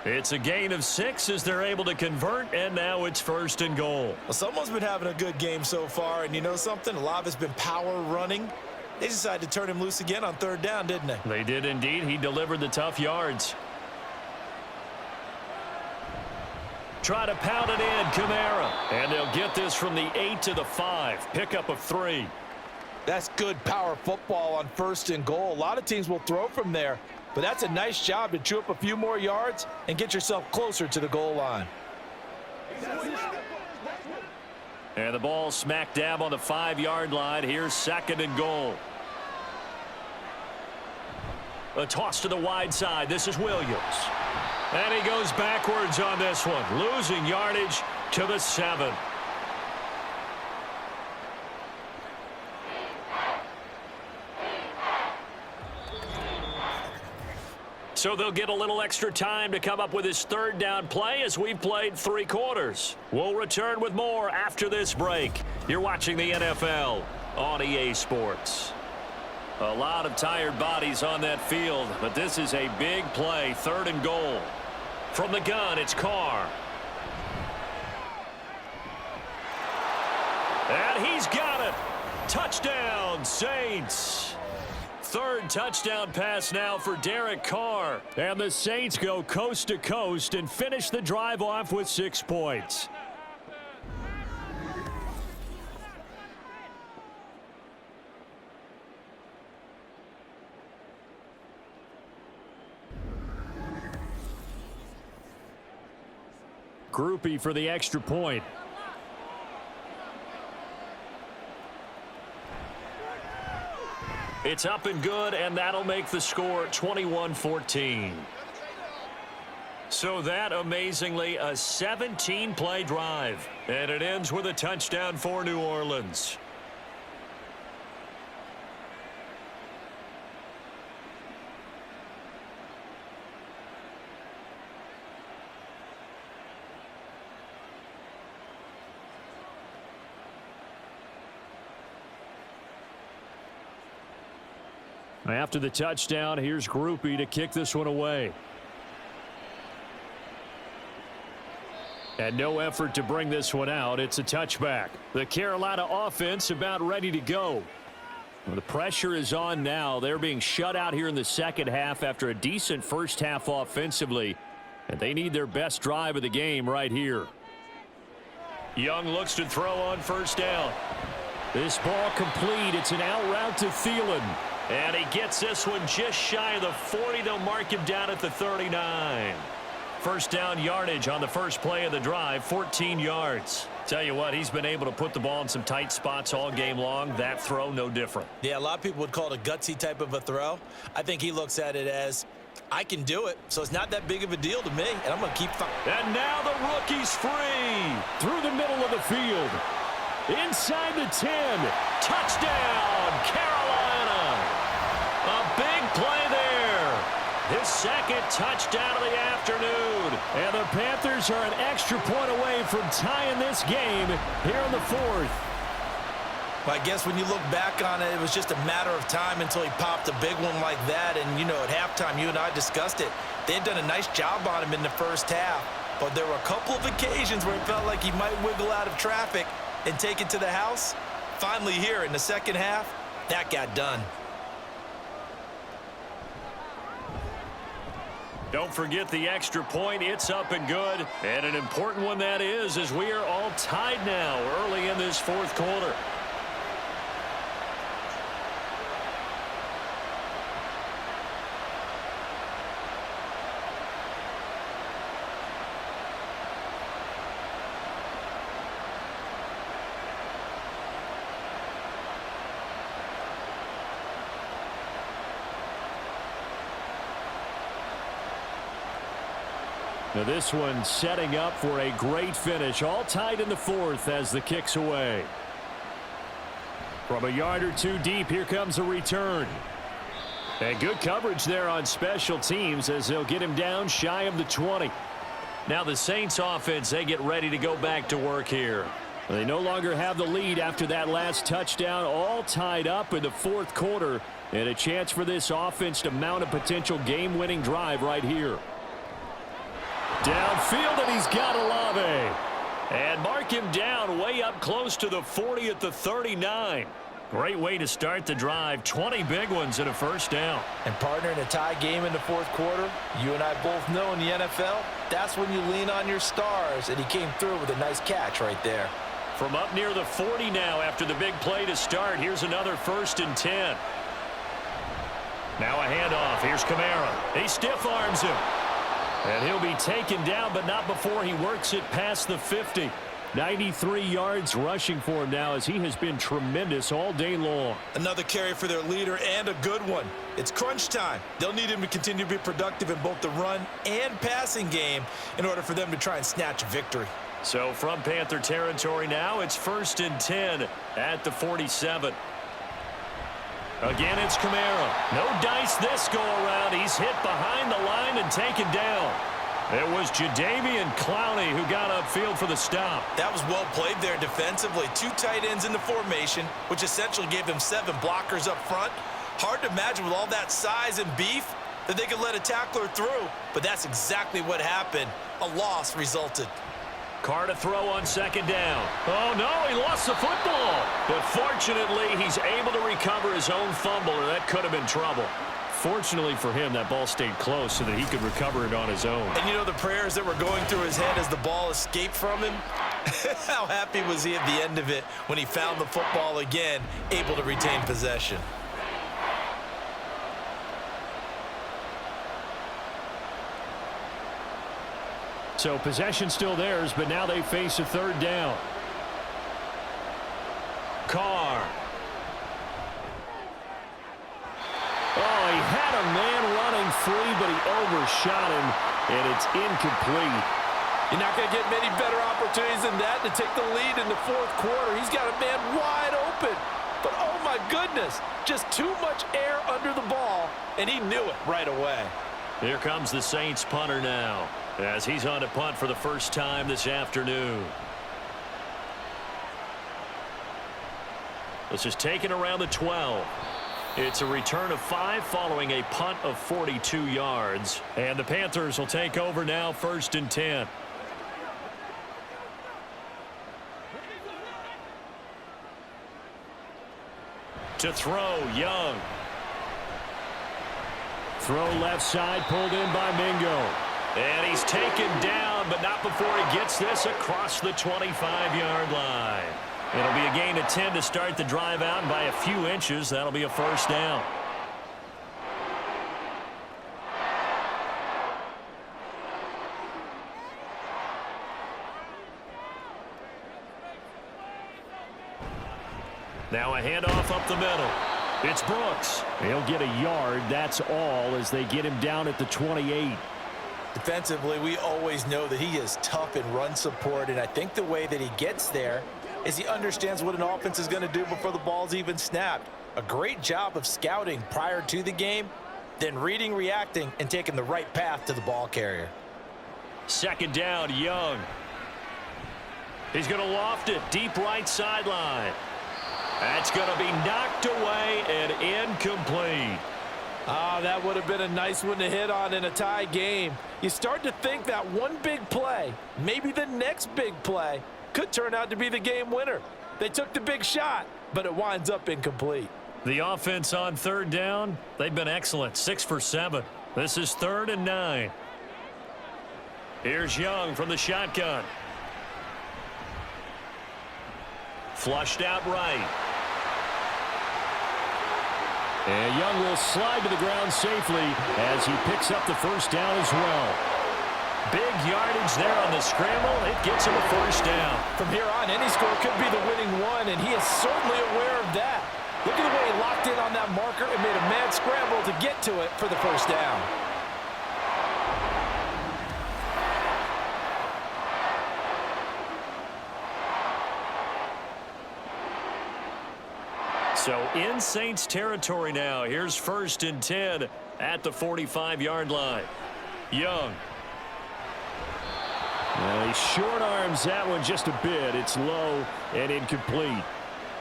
It's a gain of 6 as they're able to convert, and now it's 1st and goal. Well, someone's been having a good game so far, and you know something? A lot has been power running. They decided to turn him loose again on 3rd down, didn't they? They did indeed. He delivered the tough yards. Try to pound it in, Kamara. And they'll get this from the 8 to the 5. Pickup of 3. That's good power football on 1st and goal. A lot of teams will throw from there, but that's a nice job to chew up a few more yards and get yourself closer to the goal line. And the ball smack dab on the 5-yard line. Here's 2nd and goal. A toss to the wide side. This is Williams. And he goes backwards on this one, losing yardage to the 7. So they'll get a little extra time to come up with his 3rd down play as we've played 3 quarters. We'll return with more after this break. You're watching the NFL on EA Sports. A lot of tired bodies on that field, but this is a big play, 3rd and goal. From the gun, it's Carr. And he's got it. Touchdown, Saints. 3rd touchdown pass now for Derek Carr. And the Saints go coast to coast and finish the drive off with 6 points. Groupie for the extra point. It's up and good, and that'll make the score 21-14. So that, amazingly, a 17-play drive. And it ends with a touchdown for New Orleans. After the touchdown, here's Groupie to kick this one away. And no effort to bring this one out. It's a touchback. The Carolina offense about ready to go. Well, the pressure is on now. They're being shut out here in the second half after a decent first half offensively. And they need their best drive of the game right here. Young looks to throw on first down. This ball complete. It's an out route to Thielen. And he gets this one just shy of the 40. They'll mark him down at the 39. First down yardage on the first play of the drive, 14 yards. Tell you what, he's been able to put the ball in some tight spots all game long. That throw, no different. Yeah, a lot of people would call it a gutsy type of a throw. I think he looks at it as, I can do it, so it's not that big of a deal to me, and I'm going to keep firing. And now the rookie's free through the middle of the field. Inside the 10. Touchdown, Carolina. A big play there. His second touchdown of the afternoon. And the Panthers are an extra point away from tying this game here in the fourth. Well, I guess when you look back on it, it was just a matter of time until he popped a big one like that. And, you know, at halftime, you and I discussed it. They had done a nice job on him in the first half. But there were a couple of occasions where it felt like he might wiggle out of traffic and take it to the house. Finally here in the second half, that got done. Don't forget the extra point. It's up and good. And an important one that is, as we are all tied now early in this fourth quarter. Now this one setting up for a great finish. All tied in the fourth as the kick's away. From a yard or two deep, here comes a return. And good coverage there on special teams as they'll get him down shy of the 20. Now the Saints offense, they get ready to go back to work here. They no longer have the lead after that last touchdown. All tied up in the fourth quarter. And a chance for this offense to mount a potential game-winning drive right here. Downfield, and he's got Olave. And mark him down way up close to the 40 at the 39. Great way to start the drive. 20 big ones and a first down. And partner, in a tie game in the fourth quarter, you and I both know in the NFL, that's when you lean on your stars. And he came through with a nice catch right there. From up near the 40 now after the big play to start. Here's another 1st and 10. Now a handoff. Here's Kamara. He stiff arms him. And he'll be taken down, but not before he works it past the 50. 93 yards rushing for him now as he has been tremendous all day long. Another carry for their leader and a good one. It's crunch time. They'll need him to continue to be productive in both the run and passing game in order for them to try and snatch a victory. So from Panther territory now, it's 1st and 10 at the 47. Again, it's Kamara. No dice this go-around. He's hit behind the line and taken down. It was Jadeveon Clowney who got upfield for the stop. That was well played there defensively. 2 tight ends in the formation, which essentially gave them 7 blockers up front. Hard to imagine with all that size and beef that they could let a tackler through, but that's exactly what happened. A loss resulted. Carr to throw on 2nd down. Oh, no, he lost the football. But fortunately, he's able to recover his own fumble, or that could have been trouble. Fortunately for him, that ball stayed close so that he could recover it on his own. And you know the prayers that were going through his head as the ball escaped from him? How happy was he at the end of it when he found the football again, able to retain possession? So possession still theirs, but now they face a 3rd down. had a man running free, but he overshot him, and it's incomplete. You're not going to get many better opportunities than that to take the lead in the fourth quarter. He's got a man wide open. But, oh, my goodness, just too much air under the ball, and he knew it right away. Here comes the Saints punter now, as he's on to punt for the first time this afternoon. This is taken around the 12. It's a return of 5 following a punt of 42 yards. And the Panthers will take over now, 1st and 10. To throw, Young. Throw left side, pulled in by Mingo. And he's taken down, but not before he gets this across the 25-yard line. It'll be a gain of 10 to start the drive out, and by a few inches, that'll be a first down. Now a handoff up the middle. It's Brooks. He'll get a yard, that's all, as they get him down at the 28. Defensively, we always know that he is tough in run support, and I think the way that he gets there is he understands what an offense is going to do before the ball's even snapped. A great job of scouting prior to the game, then reading, reacting, and taking the right path to the ball carrier. 2nd down, Young. He's going to loft it, deep right sideline. That's going to be knocked away and incomplete. That would have been a nice one to hit on in a tie game. You start to think that one big play, maybe the next big play, could turn out to be the game winner. They took the big shot, but it winds up incomplete. The offense on 3rd down, they've been excellent, 6 for 7. This is 3rd and 9. Here's Young from the shotgun. Flushed out right. And Young will slide to the ground safely as he picks up the first down as well. Big yardage there on the scramble. It gets him a first down. From here on, any score could be the winning one, and he is certainly aware of that. Look at the way he locked in on that marker and made a mad scramble to get to it for the first down. So in Saints territory now. Here's 1st and 10 at the 45-yard line. Young. He short arms that one just a bit. It's low and incomplete.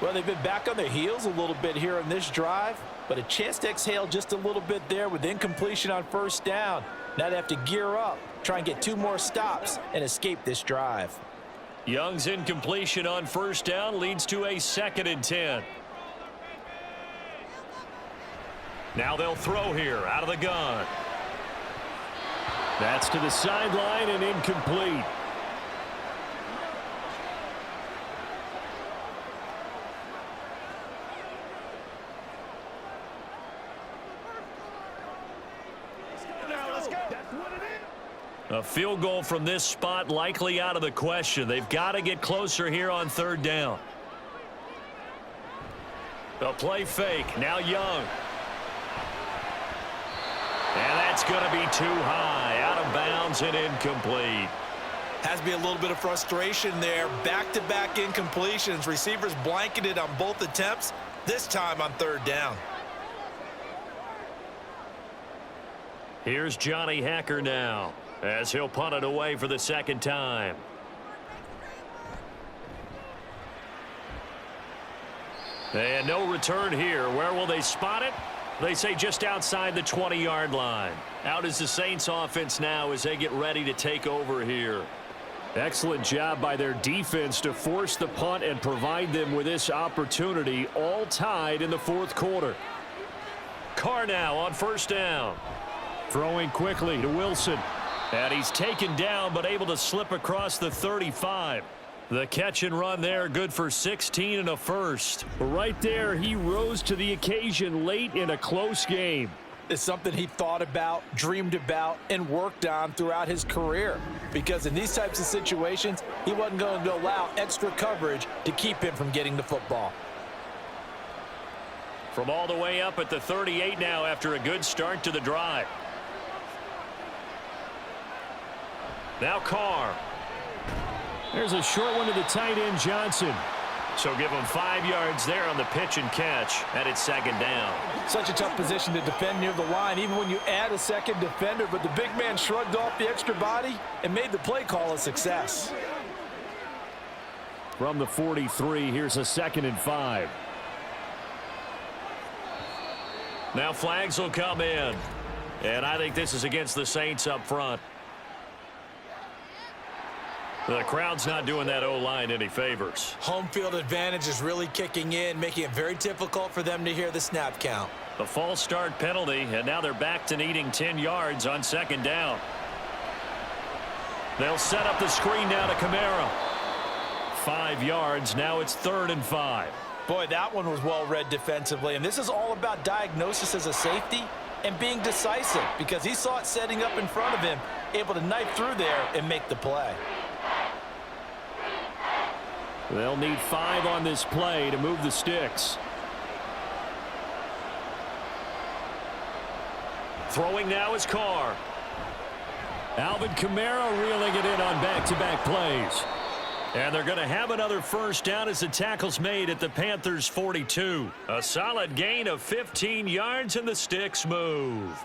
Well, they've been back on their heels a little bit here on this drive, but a chance to exhale just a little bit there with incompletion on 1st down. Now they have to gear up, try and get 2 more stops, and escape this drive. Young's incompletion on 1st down leads to a 2nd and 10. Now they'll throw here out of the gun. That's to the sideline and incomplete. A field goal from this spot likely out of the question. They've got to get closer here on 3rd down. A play fake. Now Young. And that's going to be too high. Out of bounds and incomplete. Has to be a little bit of frustration there. Back-to-back incompletions. Receivers blanketed on both attempts, this time on 3rd down. Here's Johnny Hacker now, as he'll punt it away for the 2nd time. And no return here. Where will they spot it? They say just outside the 20-yard line. Out is the Saints offense now as they get ready to take over here. Excellent job by their defense to force the punt and provide them with this opportunity, all tied in the 4th quarter. Carr now on 1st down. Throwing quickly to Wilson. And he's taken down but able to slip across the 35. The catch and run there, good for 16 and a first. Right there, he rose to the occasion late in a close game. It's something he thought about, dreamed about, and worked on throughout his career. Because in these types of situations, he wasn't going to allow extra coverage to keep him from getting the football. From all the way up at the 38 now after a good start to the drive. Now Carr. There's a short one to the tight end, Johnson. So give him 5 yards there on the pitch and catch, and it's second down. Such a tough position to defend near the line, even when you add a second defender, but the big man shrugged off the extra body and made the play call a success. From the 43, here's a 2nd and 5. Now flags will come in, and I think this is against the Saints up front. The crowd's not doing that O-line any favors. Home field advantage is really kicking in, making it very difficult for them to hear the snap count. The false start penalty, and now they're back to needing 10 yards on second down. They'll set up the screen now to Kamara. 5 yards, now it's 3rd and 5. Boy, that one was well read defensively, and this is all about diagnosis as a safety and being decisive because he saw it setting up in front of him, able to knife through there and make the play. They'll need 5 on this play to move the sticks. Throwing now is Carr. Alvin Kamara reeling it in on back-to-back plays. And they're going to have another first down as the tackle's made at the Panthers' 42. A solid gain of 15 yards and the sticks move.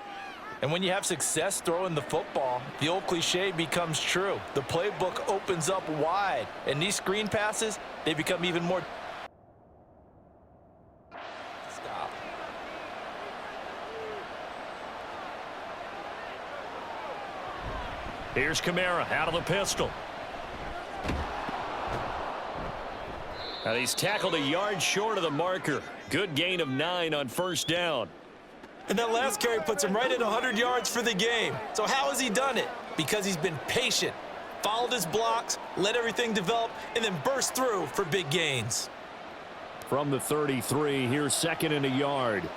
And when you have success throwing the football, the old cliche becomes true. The playbook opens up wide, and these screen passes, they become even more. Stop. Here's Kamara out of the pistol. And he's tackled a yard short of the marker. Good gain of 9 on first down. And that last carry puts him right at 100 yards for the game. So how has he done it? Because he's been patient, followed his blocks, let everything develop, and then burst through for big gains. From the 33, here's 2nd and a yard.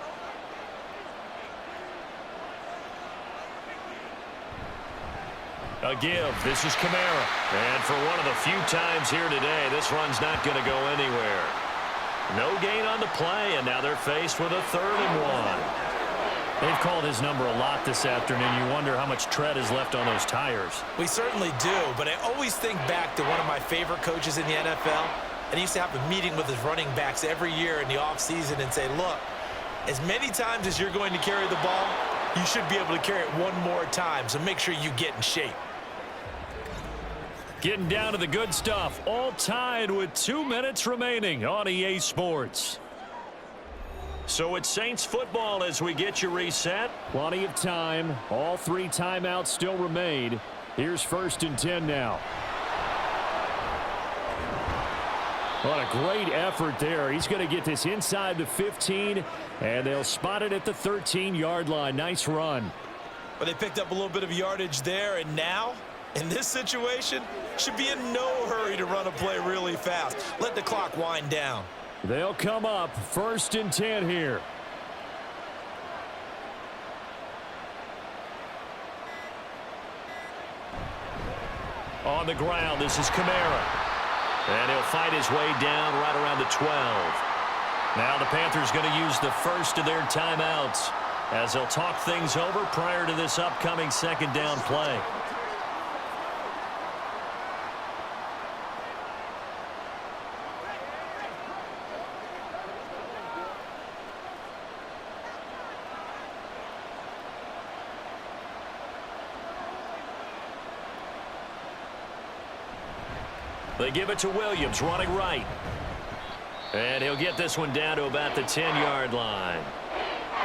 A give. This is Kamara. And for one of the few times here today, this run's not going to go anywhere. No gain on the play, and now they're faced with a 3rd and 1. They've called his number a lot this afternoon. You wonder how much tread is left on those tires. We certainly do, but I always think back to one of my favorite coaches in the NFL, and he used to have a meeting with his running backs every year in the offseason and say, look, as many times as you're going to carry the ball, you should be able to carry it one more time, so make sure you get in shape. Getting down to the good stuff, all tied with 2 minutes remaining on EA Sports. So it's Saints football as we get you reset. Plenty of time. All 3 timeouts still remain. Here's 1st and 10 now. What a great effort there. He's going to get this inside the 15, and they'll spot it at the 13-yard line. Nice run. Well, they picked up a little bit of yardage there, and now, in this situation, should be in no hurry to run a play really fast. Let the clock wind down. They'll come up 1st and 10 here. On the ground, this is Kamara. And he'll fight his way down right around the 12. Now the Panthers going to use the first of their timeouts as they'll talk things over prior to this upcoming 2nd down play. They give it to Williams, running right. And he'll get this one down to about the 10-yard line.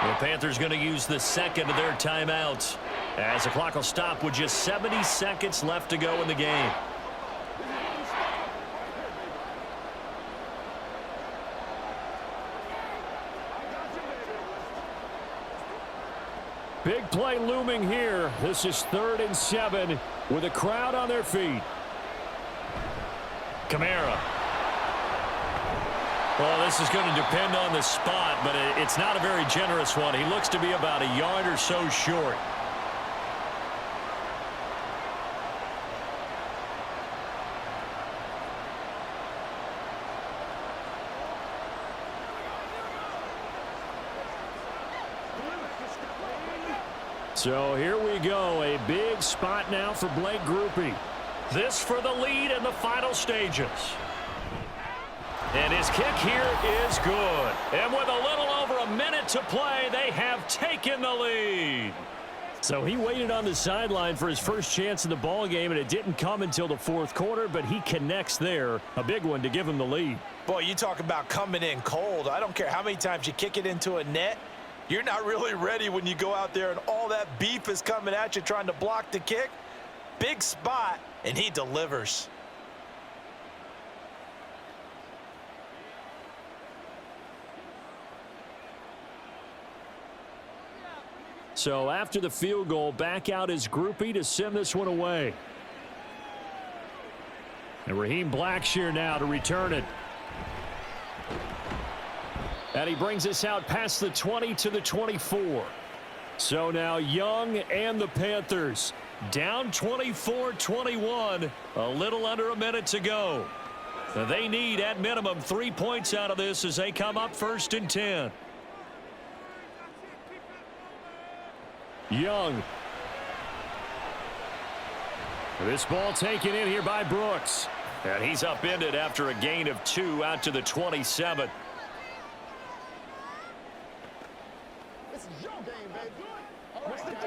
The Panthers going to use the 2nd of their timeouts as the clock will stop with just 70 seconds left to go in the game. Big play looming here. This is 3rd and 7 with a crowd on their feet. Kamara. Well, this is going to depend on the spot, but it's not a very generous one. He looks to be about a yard or so short. So here we go. A big spot now for Blake Groupie. This for the lead in the final stages. And his kick here is good. And with a little over a minute to play, they have taken the lead. So he waited on the sideline for his first chance in the ball game, and it didn't come until the fourth quarter, but he connects there. A big one to give him the lead. Boy, you talk about coming in cold. I don't care how many times you kick it into a net. You're not really ready when you go out there and all that beef is coming at you trying to block the kick. Big spot, and he delivers. So after the field goal, back out is Groupie to send this one away. And Raheem Blackshear now to return it. And he brings us out past the 20 to the 24. So now Young and the Panthers down 24-21. A little under a minute to go. They need at minimum 3 points out of this as they come up 1st and 10. Young. This ball taken in here by Brooks. And he's upended after a gain of 2 out to the 27. This is your game, baby. What's the deal?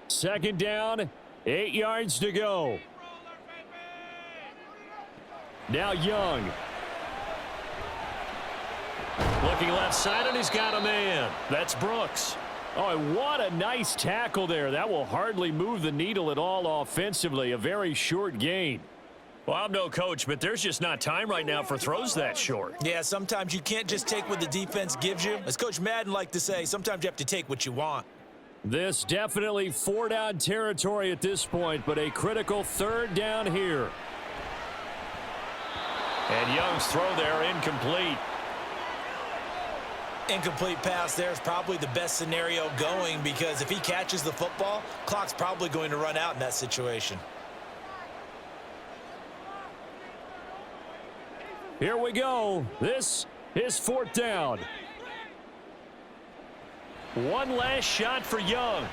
Second down, 8 yards to go. Now Young. Looking left side, and he's got a man. That's Brooks. Oh, and what a nice tackle there. That will hardly move the needle at all offensively. A very short gain. Well, I'm no coach, but there's just not time right now for throws that short. Yeah, sometimes you can't just take what the defense gives you. As Coach Madden liked to say, sometimes you have to take what you want. This definitely 4-down territory at this point, but a critical 3rd down here. And Young's throw there incomplete. Incomplete pass there is probably the best scenario going, because if he catches the football, clock's probably going to run out in that situation. Here we go. This is 4th down. One last shot for Young.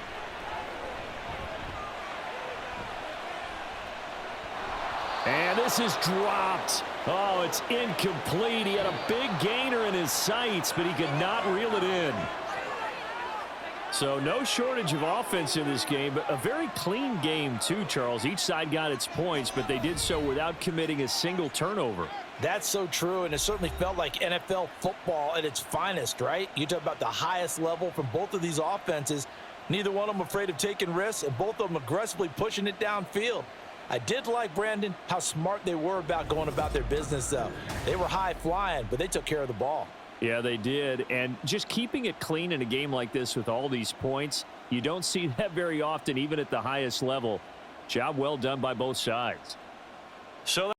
And this is dropped. Oh, it's incomplete. He had a big gainer in his sights, but he could not reel it in. So no shortage of offense in this game, but a very clean game too, Charles. Each side got its points, but they did so without committing a single turnover. That's so true, and it certainly felt like NFL football at its finest, right? You talk about the highest level from both of these offenses. Neither one of them afraid of taking risks, and both of them aggressively pushing it downfield. I did like, Brandon, how smart they were about going about their business, though. They were high-flying, but they took care of the ball. Yeah, they did, and just keeping it clean in a game like this with all these points, you don't see that very often, even at the highest level. Job well done by both sides. So